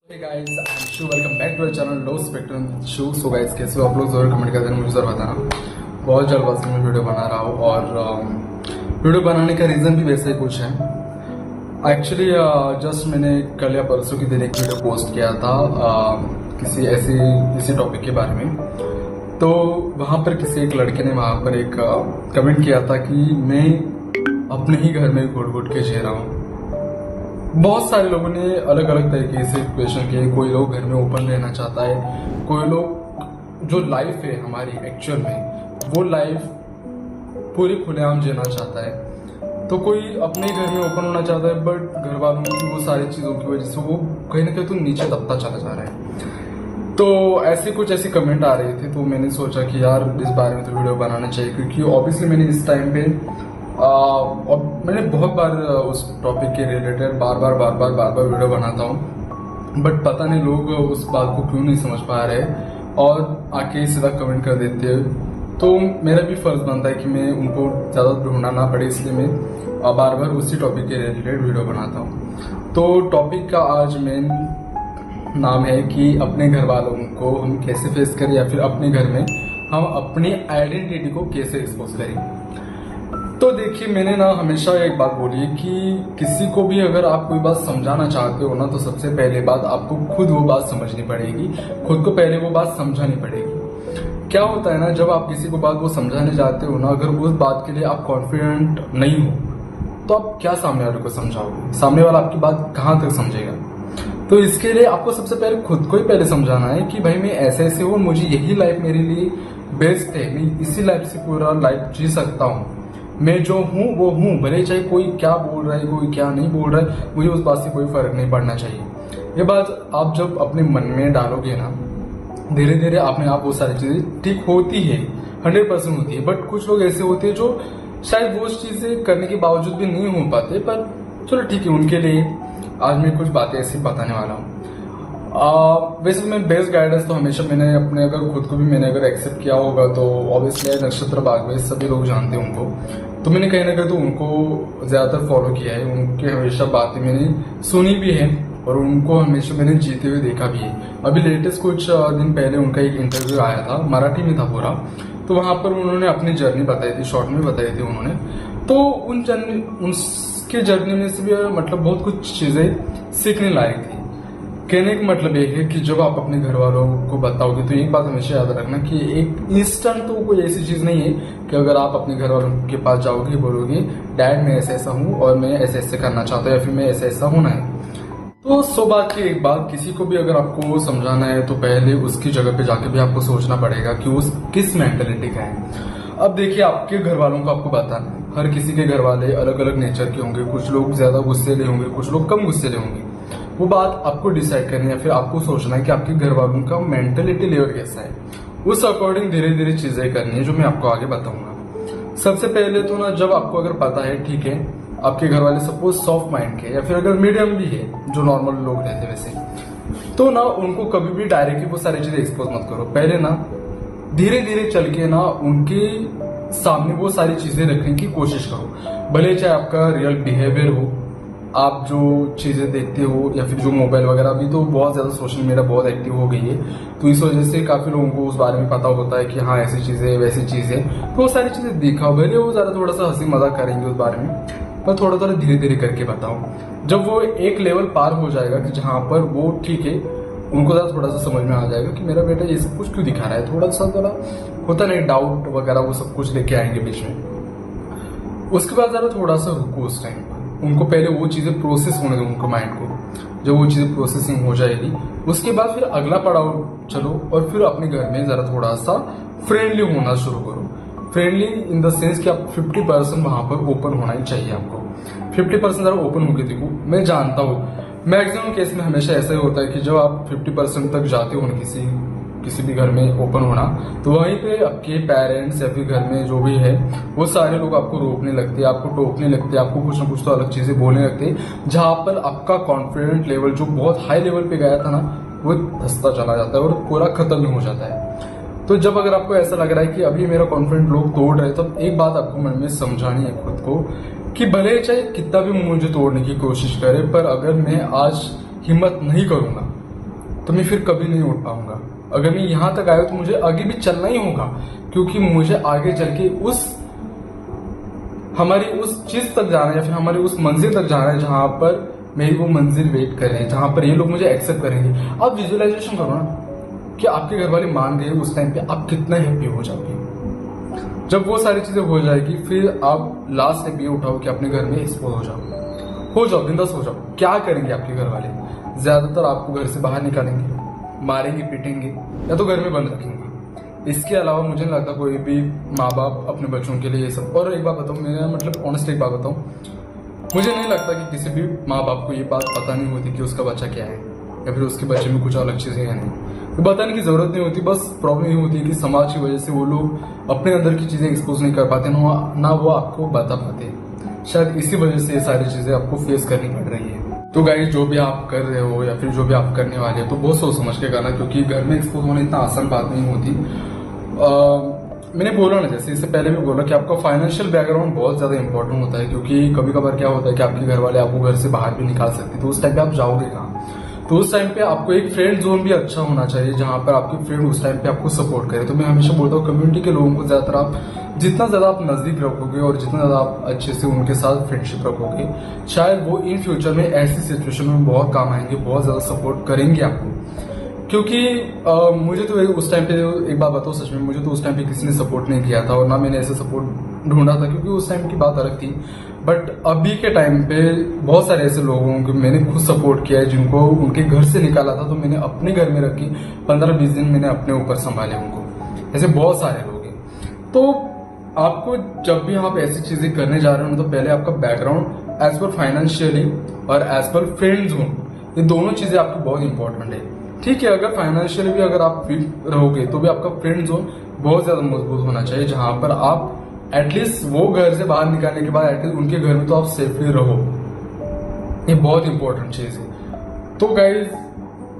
Hey guys, I'm Shu. Welcome back to our channel Low Spectrum Shu. So guys, कैसे हो आप लोग? जरूर कमेंट कर देना, मुझे जरूर बताना। बहुत जल्दबाजी में वीडियो बना रहा हूँ और वीडियो बनाने का रीज़न भी वैसे ही कुछ है। एक्चुअली जस्ट मैंने कल या परसों की दिन एक वीडियो पोस्ट किया था किसी टॉपिक के बारे में। तो वहाँ पर किसी एक लड़के ने वहाँ पर एक कमेंट किया था कि मैं अपने ही घर में घुट के जी रहा हूँ। बहुत सारे लोगों ने अलग अलग तरीके से क्वेश्चन किए। कोई लोग घर में ओपन रहना चाहता है, कोई लोग जो लाइफ है हमारी एक्चुअल में वो लाइफ पूरी खुलेआम जीना चाहता है, तो कोई अपने घर में ओपन होना चाहता है बट घर वालों की वो सारी चीज़ों की वजह से वो कहीं ना कहीं तो नीचे दबता चला जा रहा है। तो ऐसे कमेंट आ रहे थे, तो मैंने सोचा कि यार इस बारे में तो वीडियो बनाना चाहिए, क्योंकि ऑब्वियसली मैंने इस टाइम पे और मैंने बहुत बार उस टॉपिक के रिलेटेड बार बार वीडियो बनाता हूँ, बट पता नहीं लोग उस बात को क्यों नहीं समझ पा रहे और आके सीधा कमेंट कर देते हैं। तो मेरा भी फर्ज बनता है कि मैं उनको ज़्यादा ढूंढना ना पड़े, इसलिए मैं बार उसी टॉपिक के रिलेटेड वीडियो बनाता हूँ। तो टॉपिक का आज मेन नाम है कि अपने घर वालों को हम कैसे फेस करें, या फिर अपने घर में हम अपनी आइडेंटिटी को कैसे एक्सपोज करें। तो देखिए, मैंने ना हमेशा एक बात बोली है कि किसी को भी अगर आप कोई बात समझाना चाहते हो ना, तो सबसे पहले बात आपको खुद वो बात समझनी पड़ेगी, खुद को पहले वो बात समझानी पड़ेगी। क्या होता है ना, जब आप किसी को बात वो समझाने जाते हो ना, अगर उस बात के लिए आप कॉन्फिडेंट नहीं हो तो आप क्या सामने वाले को समझाओगे? सामने वाला आपकी बात कहाँ तक समझेगा? तो इसके लिए आपको सबसे पहले खुद को ही पहले समझाना है कि भाई मैं ऐसे हूँ, मुझे यही लाइफ मेरे लिए बेस्ट है, मैं इसी लाइफ से पूरा लाइफ जी सकता हूँ, मैं जो हूँ वो हूँ, भले चाहे कोई क्या बोल रहा है कोई क्या नहीं बोल रहा है, मुझे उस बात से कोई फर्क नहीं पड़ना चाहिए। ये बात आप जब अपने मन में डालोगे ना, धीरे धीरे अपने आप वो सारी चीजें ठीक होती है, 100% होती है। बट कुछ लोग ऐसे होते हैं जो शायद वो चीजें करने के बावजूद भी नहीं हो पाते, पर चलो ठीक है, उनके लिए आज मैं कुछ बातें ऐसी बताने वाला हूँ। वैसे मैं बेस्ट गाइडेंस तो हमेशा मैंने अपने अगर खुद को भी मैंने अगर एक्सेप्ट किया होगा तो ऑब्वियसली नक्षत्र बागवे सभी लोग जानते हैं उनको, तो मैंने कहीं ना कहीं तो उनको ज्यादातर फॉलो किया है, उनके हमेशा बातें मैंने सुनी भी है और उनको हमेशा मैंने जीते हुए देखा भी है। अभी लेटेस्ट कुछ दिन पहले उनका एक इंटरव्यू आया था, मराठी में था पूरा, तो वहां पर उन्होंने अपनी जर्नी बताई थी, शॉर्ट में बताई थी उन्होंने। तो उनके जर्नी में से भी मतलब बहुत कुछ चीजें सीखने लायक थी। कहने का मतलब ये है कि जब आप अपने घर वालों को बताओगे तो एक बात हमेशा याद रखना कि एक इंस्टेंट तो कोई ऐसी चीज नहीं है कि अगर आप अपने घर वालों के पास जाओगे बोलोगे डैड मैं ऐसा हूँ और मैं ऐसे करना चाहता हूँ या फिर मैं ऐसा होना है, तो 100 बात की एक बात, किसी को भी अगर आपको समझाना है तो पहले उसकी जगह पे जाके भी आपको सोचना पड़ेगा कि वो किस मेंटेलिटी का है। अब देखिए, आपके घर वालों को आपको बताना है, हर किसी के घर वाले अलग अलग नेचर के होंगे, कुछ लोग ज्यादा गुस्सेले होंगे, कुछ लोग कम गुस्सेले होंगे। वो बात आपको डिसाइड करनी है, फिर आपको सोचना है कि आपके घर वालों का मेंटेलिटी लेवल कैसा है, उस अकॉर्डिंग धीरे धीरे चीजें करनी है, जो मैं आपको आगे बताऊंगा। सबसे पहले तो ना, जब आपको अगर पता है ठीक है आपके घर वाले सपोज सॉफ्ट माइंड के या फिर अगर मीडियम भी है, जो नॉर्मल लोग रहते वैसे, तो ना उनको कभी भी डायरेक्टली वो सारी चीजें एक्सपोज मत करो। पहले ना धीरे धीरे चल के ना उनके सामने वो सारी चीजें रखने की कोशिश करो, भले चाहे आपका रियल बिहेवियर हो, आप जो चीजें देखते हो, या फिर जो मोबाइल वगैरह, अभी तो बहुत ज्यादा सोशल मीडिया बहुत एक्टिव हो गई है, तो इस वजह से काफी लोगों को उस बारे में पता होता है कि हाँ ऐसी चीजें वैसी चीजें, तो वो सारी चीजें देखा, भले वो ज्यादा थोड़ा सा हंसी मजाक करेंगे उस बारे में, पर थोड़ा धीरे धीरे करके बताओ। जब वो एक लेवल पार हो जाएगा कि जहां पर वो ठीक है, उनको थोड़ा सा समझ में आ जाएगा कि मेरा बेटा ये सब कुछ क्यों दिखा रहा है, थोड़ा होता नहीं डाउट वगैरह, वो सब कुछ लेके आएंगे बीच में। उसके बाद जरा थोड़ा सा रुको, उस टाइम उनको पहले वो चीजें प्रोसेस होने दो उनको माइंड को। जब वो चीजें प्रोसेसिंग हो जाएगी उसके बाद फिर अगला पड़ाव चलो, और फिर अपने घर में जरा थोड़ा सा फ्रेंडली होना शुरू करो। फ्रेंडली इन द सेंस कि आप 50% वहां पर ओपन होना ही चाहिए आपको। 50% जरा ओपन होकर देखो। मैं जानता हूँ मैक्सिमम केस में हमेशा ऐसा ही होता है कि जब आप 50% तक जाते हो ना किसी भी घर में ओपन होना, तो वहीं पे आपके पेरेंट्स या फिर घर में जो भी है वो सारे लोग आपको रोकने लगते हैं, आपको टोकने लगते हैं, आपको कुछ ना कुछ तो अलग चीजें बोलने लगते हैं, जहां पर आपका कॉन्फिडेंट लेवल जो बहुत हाई लेवल पे गया था ना, वो धंसता चला जाता है और पूरा खत्म हो जाता है। तो जब अगर आपको ऐसा लग रहा है कि अभी मेरा कॉन्फिडेंट लोग तोड़ रहे, तो एक बात आपको मन में समझानी है खुद को कि भले चाहे कितना भी मुझे तोड़ने की कोशिश करे, पर अगर मैं आज हिम्मत नहीं करूंगा तो मैं फिर कभी नहीं उठ पाऊंगा। अगर मैं यहाँ तक आया तो मुझे आगे भी चलना ही होगा, क्योंकि मुझे आगे चल के हमारी उस चीज तक जाना है, या फिर हमारी उस मंजिल तक जाना है जहां पर मेरी वो मंजिल वेट कर रहे हैं, जहां पर ये लोग मुझे एक्सेप्ट करेंगे। आप विजुअलाइजेशन करो ना कि आपके घर वाले मान गए, उस टाइम पे आप कितना हैप्पी हो जाओगे। जब वो सारी चीजें हो जाएगी, फिर आप लास्ट स्टेप ये उठाओ कि अपने घर में एक्सपोज हो जाओ, बिंदास हो जाओ। क्या करेंगे आपके घर वाले? ज्यादातर आपको घर से बाहर निकालेंगे, मारेंगे, पीटेंगे, या तो घर में बंद रखेंगे। इसके अलावा मुझे नहीं लगता कोई भी माँ बाप अपने बच्चों के लिए ये सब। और एक बात बताऊँ, मेरा मतलब ऑनेस्ट एक बात बताऊँ, मुझे नहीं लगता कि किसी भी माँ बाप को ये बात पता नहीं होती कि उसका बच्चा क्या है, या फिर उसके बच्चे में कुछ अलग चीजें हैं नहीं। तो बताने की जरूरत नहीं होती। बस प्रॉब्लम ये होती है कि समाज की वजह से वो लोग अपने अंदर की चीजें एक्सपोज नहीं कर पाते, ना वो आपको बता पाते। शायद इसी वजह से ये सारी चीजें आपको फेस करनी पड़ रही है। तो गाइस, जो भी आप कर रहे हो या फिर जो भी आप करने वाले हो, तो बहुत सोच समझ के करना, क्योंकि घर में एक्सपोज होना इतना आसान बात नहीं होती। मैंने बोला ना, जैसे इससे पहले भी बोला कि आपका फाइनेंशियल बैकग्राउंड बहुत ज्यादा इंपॉर्टेंट होता है, क्योंकि कभी कभार क्या होता है कि आपके घर वाले आपको घर से बाहर भी निकाल सकते हैं। तो उस टाइम पे आप जाओगे कहाँ? तो उस टाइम पे आपको एक फ्रेंड जोन भी अच्छा होना चाहिए, जहां पर आपके फ्रेंड उस टाइम पे आपको सपोर्ट करे। तो मैं हमेशा बोलता हूँ, कम्युनिटी के लोगों को ज्यादातर आप जितना ज्यादा आप नजदीक रखोगे और जितना ज्यादा आप अच्छे से उनके साथ फ्रेंडशिप रखोगे, शायद वो इन फ्यूचर में ऐसी सिचुएशन में बहुत काम आएंगे, बहुत ज्यादा सपोर्ट करेंगे आपको। क्योंकि मुझे तो उस टाइम पे, एक बात बताओ सच में, मुझे तो उस टाइम पे किसी ने सपोर्ट नहीं किया था, और ना मैंने ऐसे सपोर्ट ढूंढा था, क्योंकि उस टाइम की बात अलग थी। बट अभी के टाइम पे बहुत सारे ऐसे लोगों को मैंने खुद सपोर्ट किया है, जिनको उनके घर से निकाला था तो मैंने अपने घर में रखी, 15-20 दिन मैंने अपने ऊपर संभाले उनको। ऐसे बहुत सारे लोग हैं। तो आपको जब भी आप ऐसी चीजें करने जा रहे हो, तो पहले आपका बैकग्राउंड एज पर फाइनेंशियली और एज पर फ्रेंड जोन, ये दोनों चीजें आपकी बहुत इंपॉर्टेंट है। ठीक है, अगर फाइनेंशियली भी अगर आप फिट रहोगे, तो भी आपका फ्रेंड जोन बहुत ज्यादा मजबूत होना चाहिए, जहां पर आप एटलीस्ट वो घर से बाहर निकालने के बाद एटलीस्ट उनके घर में तो आप सेफली रहो। ये बहुत इंपॉर्टेंट चीज है। तो गाइज,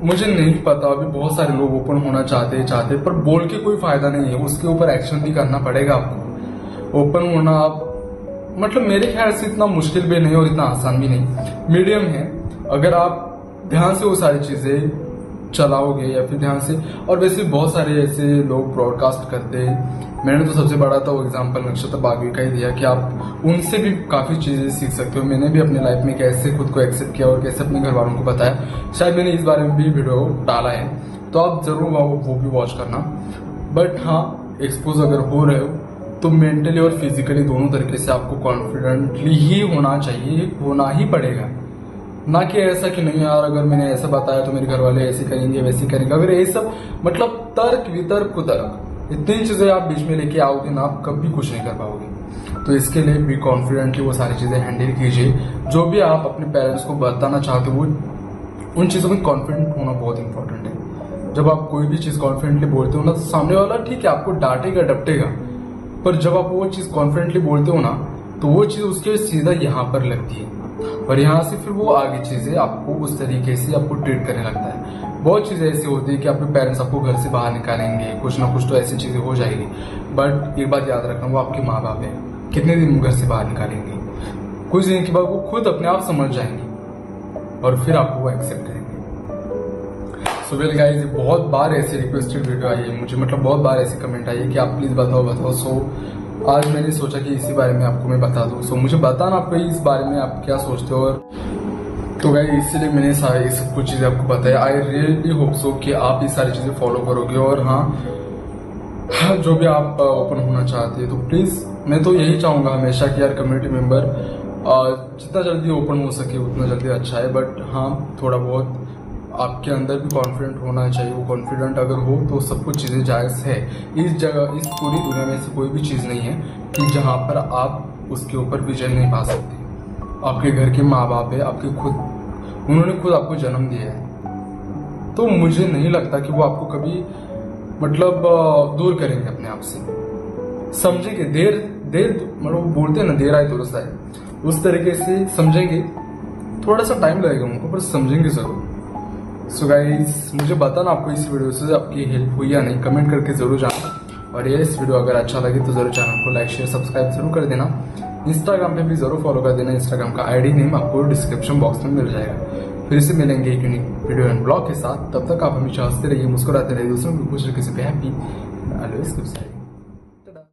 मुझे नहीं पता, अभी बहुत सारे लोग ओपन होना चाहते पर बोल के कोई फायदा नहीं है, उसके ऊपर एक्शन भी करना पड़ेगा आपको। ओपन होना आप मतलब मेरे ख्याल से इतना मुश्किल भी नहीं और इतना आसान भी नहीं, मीडियम है। अगर आप ध्यान से वो सारी चीजें चलाओगे या फिर ध्यान से, और वैसे बहुत सारे ऐसे लोग ब्रॉडकास्ट करते हैं। मैंने तो सबसे बड़ा तो एग्जांपल नक्षत्र बागवी का ही दिया कि आप उनसे भी काफी चीजें सीख सकते हो। मैंने भी अपने लाइफ में कैसे खुद को एक्सेप्ट किया और कैसे अपने घर वालों को बताया, शायद मैंने इस बारे में भी वीडियो डाला है, तो आप जरूर वो भी वॉच करना। बट हाँ, एक्सपोज अगर हो रहे हो तो मेंटली और फिजिकली दोनों तरीके से आपको कॉन्फिडेंटली ही होना चाहिए, होना ही पड़ेगा। ना कि ऐसा कि नहीं यार, अगर मैंने ऐसा बताया तो मेरे घर वाले ऐसे करेंगे वैसे करेंगे। अगर ये सब मतलब तर्क वितर्क कुतर्क, इतनी चीजें आप बीच में लेके आओगे ना, आप कभी कुछ नहीं कर पाओगे। तो इसके लिए भी कॉन्फिडेंटली वो सारी चीजें हैंडल कीजिए। जो भी आप अपने पेरेंट्स को बताना चाहते हो, उन चीजों में कॉन्फिडेंट होना बहुत इंपॉर्टेंट है। जब आप कोई भी चीज कॉन्फिडेंटली बोलते हो ना, तो सामने वाला ठीक है आपको डांटेगा डपटेगा, पर जब आप वो चीज कॉन्फिडेंटली बोलते हो ना, तो वो चीज उसके सीधा यहाँ पर लगती है, और यहाँ से फिर वो आगे चीजें आपको उस तरीके से आपको ट्रीट करने लगता है। बहुत चीजें ऐसी होती है कि आपके पेरेंट्स आपको घर से बाहर निकालेंगे, कुछ ना कुछ तो ऐसी चीजें हो जाएगी। बट एक बात याद रखना, वो आपके माँ बाप है, कितने दिन घर से बाहर निकालेंगे? कुछ दिन के बाद वो खुद अपने आप समझ जाएंगे और फिर आपको वो एक्सेप्ट करेंगे। सो वेल गाइस, बहुत बार ऐसी रिक्वेस्टेड वीडियो आई है मुझे, मतलब बहुत बार ऐसे कमेंट आई है कि आप प्लीज बताओ। सो आज मैंने सोचा कि इसी बारे में आपको मैं बता दूं। सो मुझे बताना आपको इस बारे में आप क्या सोचते हो। और तो गाइस, इसीलिए मैंने सारी सब कुछ चीजें आपको बताया। आई रियली होप सो कि आप ये सारी चीजें फॉलो करोगे। और हाँ, जो भी आप ओपन होना चाहते हैं, तो प्लीज मैं तो यही चाहूंगा हमेशा कि यार कम्युनिटी मेंबर जितना जल्दी ओपन हो सके उतना जल्दी अच्छा है। बट हाँ, थोड़ा बहुत आपके अंदर भी कॉन्फिडेंट होना चाहिए। वो कॉन्फिडेंट अगर हो तो सब कुछ चीजें जायज है। इस जगह, इस पूरी दुनिया में से कोई भी चीज नहीं है कि जहां पर आप उसके ऊपर विजय नहीं पा सकते। आपके घर के माँ बाप है, आपके उन्होंने खुद आपको जन्म दिया है, तो मुझे नहीं लगता कि वो आपको कभी मतलब दूर करेंगे अपने आप से। समझेंगे, देर मतलब बोलते हैं ना, देर आए दुरुस्त आए, उस तरीके से समझेंगे। थोड़ा सा टाइम लगेगा उनको, पर समझेंगे जरूर। सो गाइस, मुझे बताना आपको इस वीडियो से आपकी हेल्प हुई या नहीं, कमेंट करके जरूर जाना। और ये इस वीडियो अगर अच्छा लगे तो जरूर चैनल को लाइक शेयर सब्सक्राइब जरूर कर देना। इंस्टाग्राम पे भी जरूर फॉलो कर देना। इंस्टाग्राम का आईडी नेम आपको डिस्क्रिप्शन बॉक्स में मिल जाएगा। फिर से मिलेंगे एक यूनिक वीडियो एंड ब्लॉग के साथ। तब तक आप हमेशा हंसते रहिए, मुस्कुराते रहिए, दूसरों को खुश रखिए, हैप्पी ऑलवेज।